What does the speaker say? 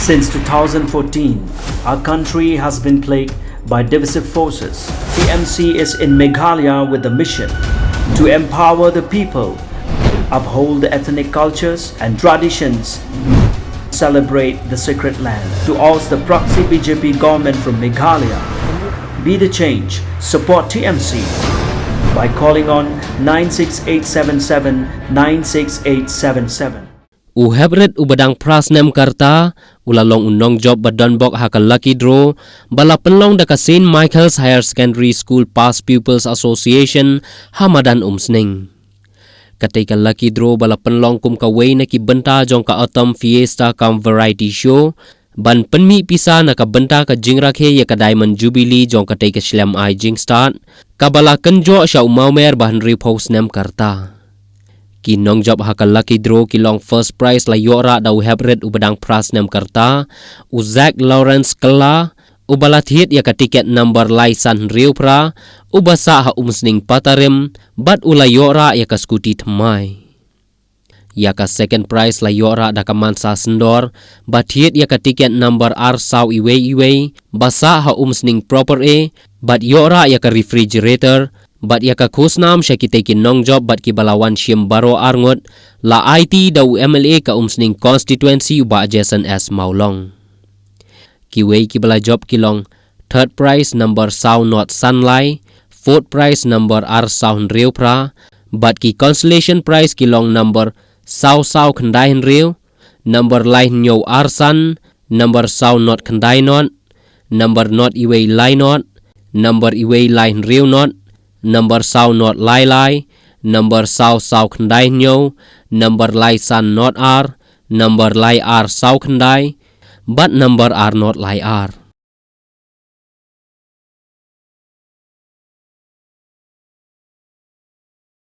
Since 2014, our country has been plagued by divisive forces. TMC is in Meghalaya with the mission to empower the people, uphold the ethnic cultures and traditions, celebrate the sacred land. To oust the proxy BJP government from Meghalaya, be the change, support TMC by calling on 96877 96877. Heprit ubadang Snem karta ulalong unong job badonbok Haka Luckydraw bala penlong daka St. Michael's Higher Secondary School Past Pupils Association Hamadan Sning. Ketika Luckydraw bala penlong kum kaway na kibenta jong ka autumn fiesta kam variety show ban penmi pisa na kabenta ka jingrakhe ya ka Diamond Jubilee jong ketika Snem I jing start kabala kenjo sya umaumer bahan ripo Snem karta. Kinong job Haka Luckydraw kilong first prize la yora daw Heprit ubadang Snem karta Uzak Lawrence Kala ubalat hit ya ka tiket number license riu pra ubasa ha umsning patarim bat ula yora ya ka Scooty tmai. Ya ka second prize la yora da ka mansa sendor bat hit ya ka tiket number R saw iwe basa ha umsning proper e bat yora ya ka refrigerator bat ya ka kusnam sya kita kinong job bat ki balawan syem baro arngot la IT daw MLA ka umsning constituency uba Jason S. Maulong. Kiway ki bala job kilong third prize number sound not sunlight, fourth prize number R sound riu pra, bat ki consolation prize kilong number saw kandai riu, number lain nyo R sun, number sound not kandai not, number not iway lai not, number iway lain riu not, number sound not lai, number saw kandai nyo, number lai sun not R, number lai R saw kandai, but number R not lai R.